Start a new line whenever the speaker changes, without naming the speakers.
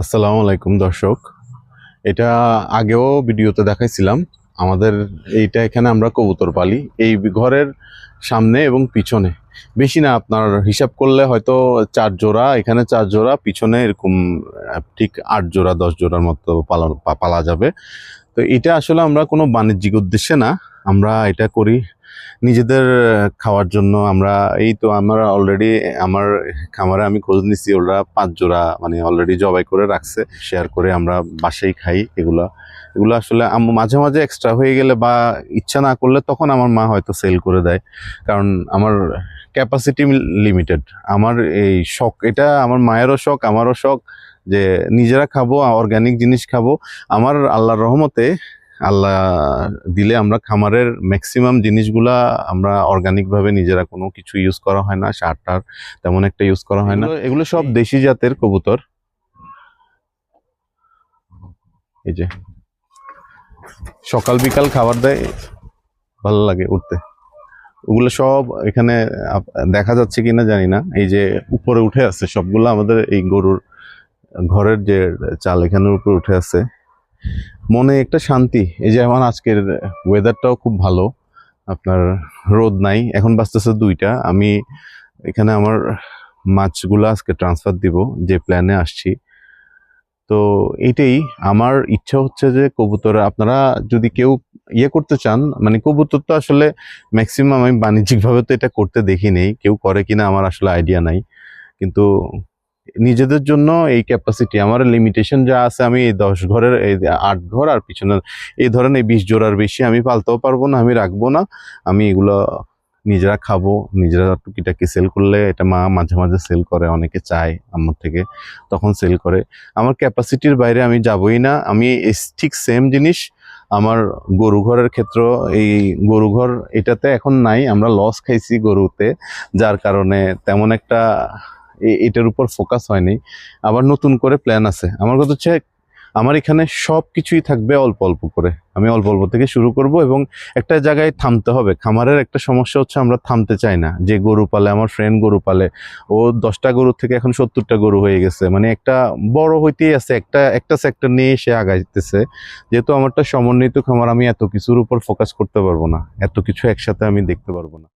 আসসালামু আলাইকুম দর্শক। এটা আগেও ভিডিওতে দেখাইছিলাম। আমাদের এখানে আমরা কবুতর পালি এই ঘরের সামনে এবং পিছনে। বেশি না, আপনার হিসাব করলে হয়তো 4 জোড়া, এখানে 4 জোড়া, পিছনে এরকম ঠিক 8 জোড়া 10 জোড়ার মতো পালা যাবে। তো এটা আসলে আমরা কোনো বাণিজ্যিক উদ্দেশ্যে না, আমরা এটা করি নিজেদের খাওয়ার জন্য। আমরা আমরা অলরেডি আমার খামারে আমি খোঁজ নিচ্ছি, ওরা 5 জোড়া মানে অলরেডি জবাই করে রাখছে, শেয়ার করে আমরা বাসায় খাই। এগুলো আসলে মাঝে মাঝে এক্সট্রা হয়ে গেলে বা ইচ্ছা না করলে তখন আমার মা হয়তো সেল করে দেয়, কারণ আমার ক্যাপাসিটি লিমিটেড। আমার এই শখ, এটা আমার মায়েরও শখ, আমারও শখ যে নিজেরা খাবো, অর্গানিক জিনিস খাবো। আমার আল্লাহর রহমতে, আল্লাহ দিলে আমরা খামারের ম্যাক্সিমাম জিনিসগুলা আমরা অর্গানিক ভাবে, নিজেরা কোনো কিছু ইউজ করা হয় না, সার টার তেমন একটা ইউজ করা হয় না। এগুলো সব দেশি জাতের কবুতর। এই যে সকাল বিকাল খাবার দেয়, ভালো লাগে উঠতে। ওগুলো সব এখানে দেখা যাচ্ছে কিনা জানি না, এই যে উপরে উঠে আছে সবগুলো আমাদের এই গরুর ঘরের যে চাল এখানের উপরে উঠে আছে। মনে একটা শান্তি। এই যে আমার আজকের ওয়েদারটাও খুব ভালো, আপনার রোদ নাই, এখন বাজতেছে 2টা। আমি এখানে আমার মাছগুলো আজকে ট্রান্সফার দিব, যে প্ল্যানে আসছি। তো এইটাই আমার ইচ্ছা হচ্ছে যে কবুতর আপনারা যদি কেউ করতে চান, মানে কবুতর তো আসলে ম্যাক্সিমাম আমি বাণিজ্যিকভাবে তো এটা করতে দেখি নেই, কেউ করে কিনা আমার আসলে আইডিয়া নাই। কিন্তু নিজেদের জন্য এই ক্যাপাসিটি, আমার লিমিটেশন যা আছে, আমি এই 10 ঘরের, এই 8 ঘর আর পিছনে এই ধরেন এই 20 জোড়ার বেশি আমি পালতেও পারবো না, আমি রাখবো না। আমি এগুলো নিজেরা খাবো, নিজেরা টুকিটাকি সেল করলে, এটা মা মাঝে মাঝে সেল করে, অনেকে চায় আমার থেকে, তখন সেল করে। আমার ক্যাপাসিটির বাইরে আমি যাবই না। আমি ঠিক সেম জিনিস আমার গরু ঘরের ক্ষেত্র, এই গরু ঘর এটাতে এখন নাই, আমরা লস খাইছি গরুতে, যার কারণে তেমন একটা এটার উপর ফোকাস হয়নি। আবার নতুন করে প্ল্যান আছে। আমার কথা হচ্ছে আমার এখানে সব কিছুই থাকবে অল্প অল্প করে, আমি অল্প অল্প থেকে শুরু করব এবং একটা জায়গায় থামতে হবে। খামারের একটা সমস্যা হচ্ছে আমরা থামতে চাই না। যে গরু পালে, আমার ফ্রেন্ড গরু পালে, ও 10টা গরু থেকে এখন 70টা গরু হয়ে গেছে, মানে একটা বড় হইতেই আছে, একটা সেক্টর নিয়ে সে আগাইতেছে। যেহেতু আমারটা সমন্বিত খামার, আমি এত কিছুর উপর ফোকাস করতে পারবো না, এত কিছু একসাথে আমি দেখতে পারবো না।